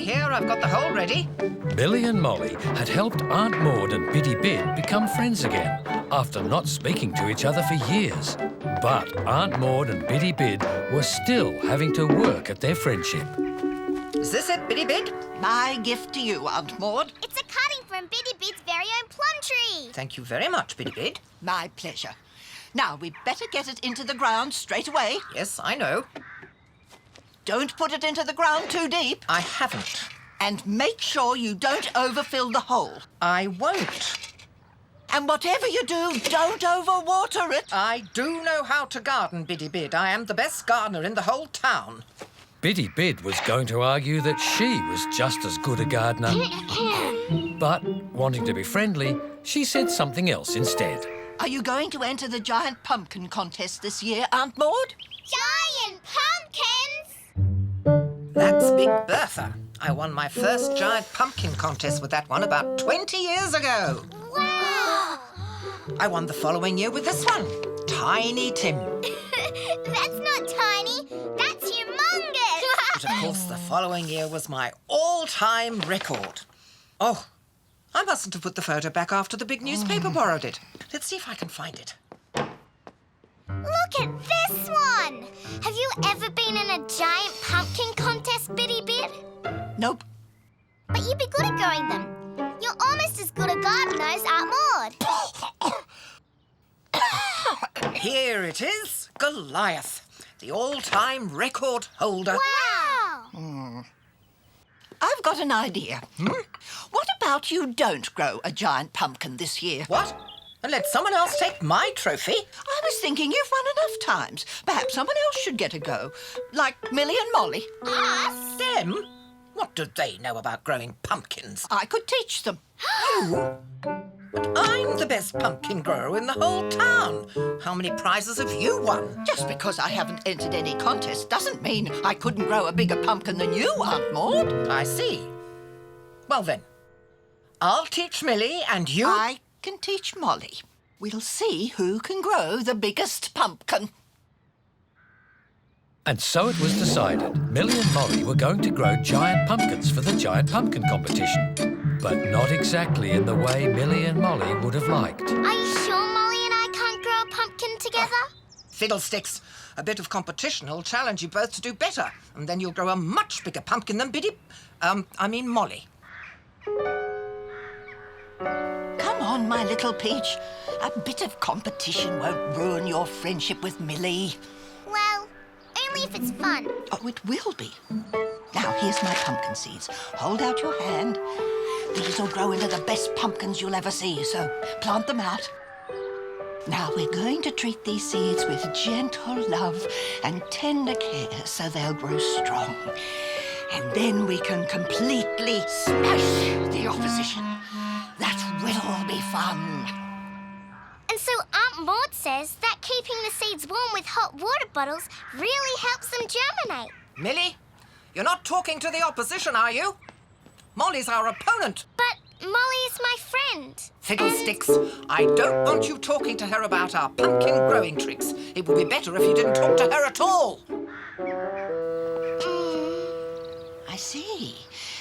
here. I've got the hole ready. Millie and Molly had helped Aunt Maude and Biddy Bid become friends again after not speaking to each other for years. But Aunt Maude and Biddy Bid were still having to work at their friendship. Is this it, Biddy Bid? My gift to you, Aunt Maude. It's a cutting from Biddy Bid's very own plum tree. Thank you very much, Biddy Bid. My pleasure. Now, we'd better get it into the ground straight away. Yes, I know. Don't put it into the ground too deep. I haven't. And make sure you don't overfill the hole. I won't. And whatever you do, don't overwater it. I do know how to garden, Biddy Bid. I am the best gardener in the whole town. Biddy Bid was going to argue that she was just as good a gardener. But, wanting to be friendly, she said something else instead. Are you going to enter the giant pumpkin contest this year, Aunt Maude? Giant pumpkins! That's Big Bertha. I won my first giant pumpkin contest with that one about 20 years ago. Wow! I won the following year with this one, Tiny Tim. That's not tiny, that's humongous! But of course the following year was my all-time record. Oh, I mustn't have put the photo back after the big newspaper borrowed it. Let's see if I can find it. Look at this one! Have you ever been in a giant pumpkin contest, Biddy Bid? Nope. But you'd be good at growing them. You're almost as good a gardener as Aunt Maude. Here it is, Goliath, the all-time record holder. Wow! I've got an idea. What about you don't grow a giant pumpkin this year? What? And let someone else take my trophy? I was thinking you've won enough times. Perhaps someone else should get a go. Like Millie and Molly. Us? Them? What do they know about growing pumpkins? I could teach them. You? But I'm the best pumpkin grower in the whole town. How many prizes have you won? Just because I haven't entered any contest doesn't mean I couldn't grow a bigger pumpkin than you, Aunt Maude. I see. Well then, I'll teach Millie and you... I can teach Molly. We'll see who can grow the biggest pumpkin. And so it was decided Millie and Molly were going to grow giant pumpkins for the giant pumpkin competition. But not exactly in the way Millie and Molly would have liked. Are you sure Molly and I can't grow a pumpkin together? Fiddlesticks. A bit of competition will challenge you both to do better. And then you'll grow a much bigger pumpkin than Molly. Come on, my little peach. A bit of competition won't ruin your friendship with Millie. Well, only if it's fun. Oh, it will be. Now, here's my pumpkin seeds. Hold out your hand. These will grow into the best pumpkins you'll ever see, so plant them out. Now, we're going to treat these seeds with gentle love and tender care so they'll grow strong. And then we can completely smash the opposition. That will be fun. And so Aunt Maude says that keeping the seeds warm with hot water bottles really helps them germinate. Millie, you're not talking to the opposition, are you? Molly's our opponent. But Molly is my friend. Fiddlesticks. I don't want you talking to her about our pumpkin growing tricks. It would be better if you didn't talk to her at all. I see.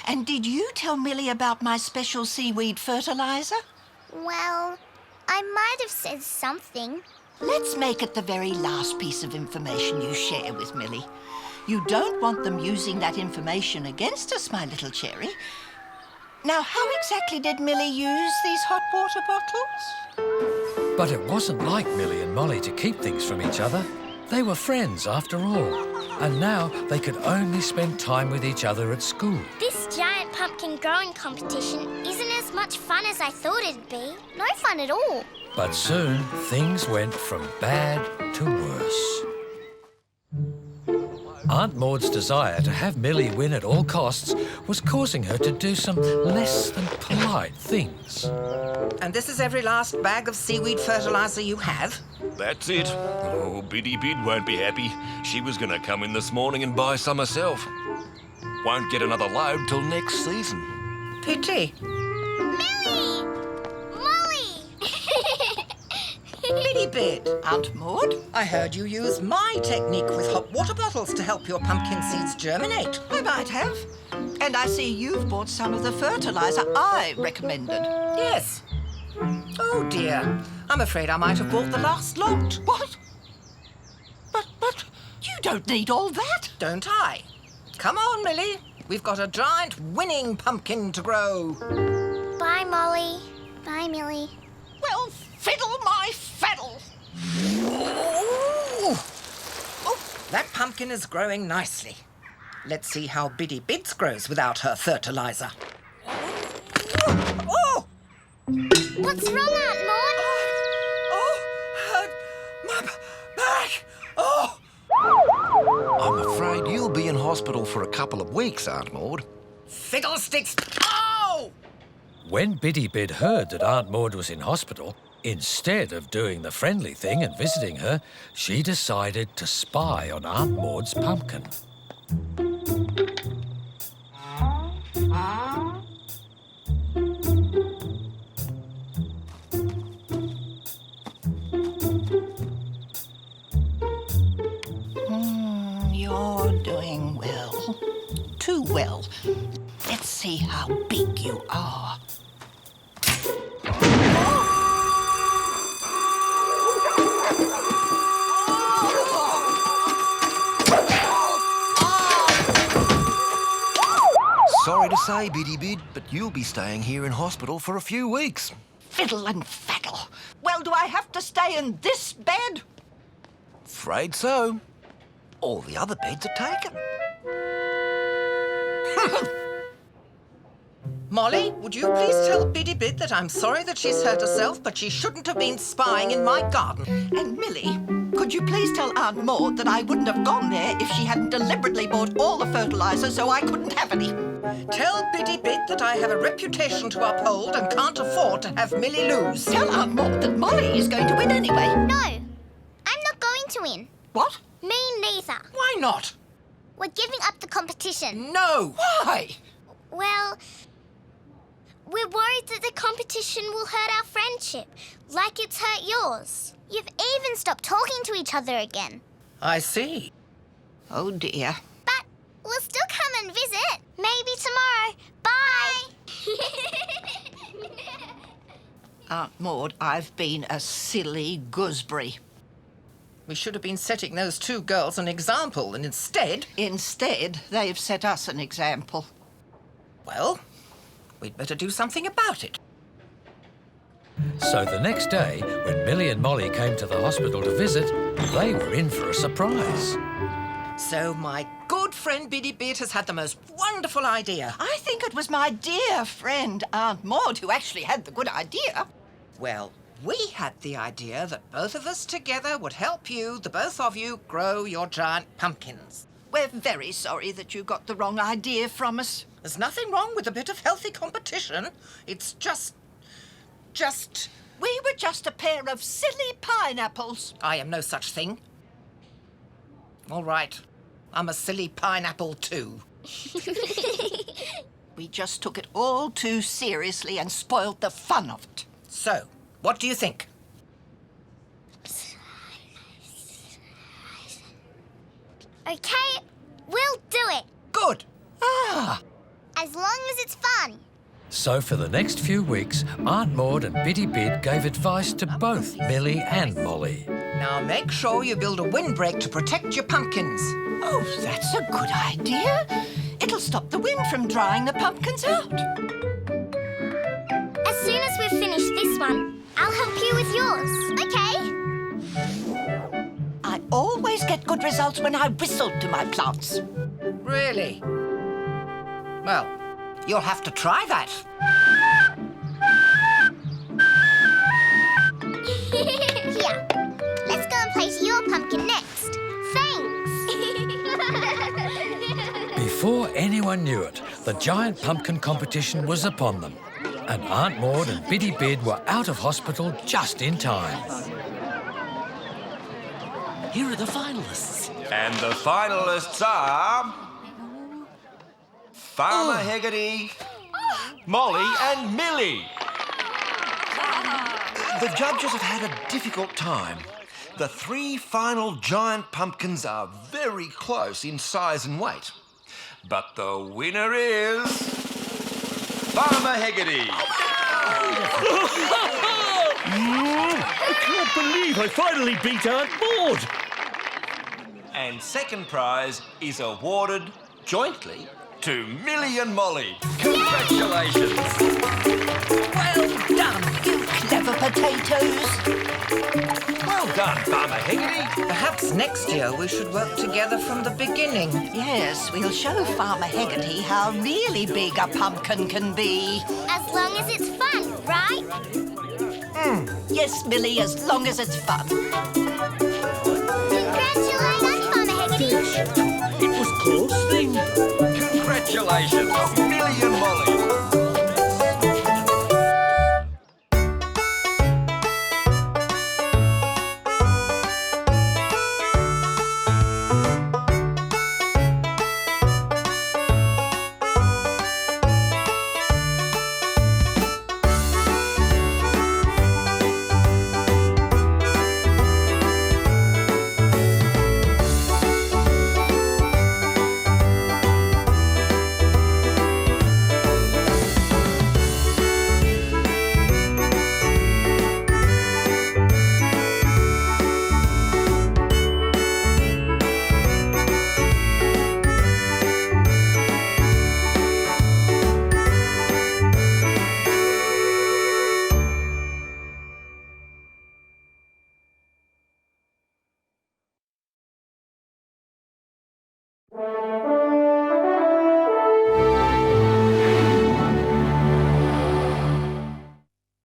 And did you tell Millie about my special seaweed fertilizer? Well, I might have said something. Let's make it the very last piece of information you share with Millie. You don't want them using that information against us, my little cherry. Now, how exactly did Millie use these hot water bottles? But it wasn't like Millie and Molly to keep things from each other. They were friends after all. And now they could only spend time with each other at school. This giant pumpkin growing competition isn't as much fun as I thought it'd be. No fun at all. But soon things went from bad to worse. Aunt Maude's desire to have Millie win at all costs was causing her to do some less than polite things. And this is every last bag of seaweed fertilizer you have? That's it. Oh, Biddy Bid won't be happy. She was going to come in this morning and buy some herself. Won't get another load till next season. Pity. Millie! Molly! Biddy Bid. Aunt Maude? I heard you use my technique with hot water bottles to help your pumpkin seeds germinate. I might have. And I see you've bought some of the fertiliser I recommended. Yes. Oh, dear. I'm afraid I might have bought the last lot. What? But you don't need all that. Don't I? Come on, Millie. We've got a giant winning pumpkin to grow. Bye, Molly. Bye, Millie. Well, fiddle my faddle. Ooh. Oh, that pumpkin is growing nicely. Let's see how Biddy Bid's grows without her fertiliser. Oh! What's wrong, Aunt Maude? Oh, my back! Oh! I'm afraid you'll be in hospital for a couple of weeks, Aunt Maude. Fiddlesticks! Oh! When Biddy Bid heard that Aunt Maude was in hospital, instead of doing the friendly thing and visiting her, she decided to spy on Aunt Maude's pumpkin. You're doing well. Too well. Let's see how big you are. Sorry to say, Biddy Bid, but you'll be staying here in hospital for a few weeks. Fiddle and faddle. Well, do I have to stay in this bed? Afraid so. All the other beds are taken. Molly, would you please tell Biddy Bid that I'm sorry that she's hurt herself, but she shouldn't have been spying in my garden. And Millie, could you please tell Aunt Maude that I wouldn't have gone there if she hadn't deliberately bought all the fertiliser so I couldn't have any? Tell Biddy Bid that I have a reputation to uphold and can't afford to have Millie lose. Tell Aunt Maude that Molly is going to win anyway. No, I'm not going to win. What? Me neither. Why not? We're giving up the competition. No. Why? Well, we're worried that the competition will hurt our friendship, like it's hurt yours. You've even stopped talking to each other again. I see. Oh, dear. But we'll still come and visit. Maybe tomorrow. Bye. Aunt Maude, I've been a silly gooseberry. We should have been setting those two girls an example, and instead... Instead, they've set us an example. Well, we'd better do something about it. So the next day, when Millie and Molly came to the hospital to visit, they were in for a surprise. So my good friend Biddy Bid has had the most wonderful idea. I think it was my dear friend Aunt Maude who actually had the good idea. Well, we had the idea that both of us together would help you, the both of you, grow your giant pumpkins. We're very sorry that you got the wrong idea from us. There's nothing wrong with a bit of healthy competition. It's just... We were just a pair of silly pineapples. I am no such thing. All right. I'm a silly pineapple too. We just took it all too seriously and spoiled the fun of it. So, what do you think? Okay, we'll do it. Good. As long as it's fun. So for the next few weeks, Aunt Maude and Biddy Bid gave advice to both Millie and Molly. Now make sure you build a windbreak to protect your pumpkins. Oh, that's a good idea. It'll stop the wind from drying the pumpkins out. As soon as we've finished this one, I'll help you with yours, okay? I always get good results when I whistle to my plants. Really? Well, you'll have to try that. Here, let's go and place your pumpkin next. Thanks. Before anyone knew it, the giant pumpkin competition was upon them. And Aunt Maude and Biddy Bid were out of hospital just in time. Here are the finalists. And the finalists are... Farmer Hegarty, Molly and Millie. The judges have had a difficult time. The three final giant pumpkins are very close in size and weight. But the winner is... Farmer Hegarty. I can't believe I finally beat Aunt Maude. And second prize is awarded jointly to Millie and Molly. Congratulations. Well done. You clever potatoes. Well done, Farmer Hegarty. Perhaps next year we should work together from the beginning. Yes, we'll show Farmer Hegarty how really big a pumpkin can be. As long as it's fun, right? Yes, Millie, as long as it's fun.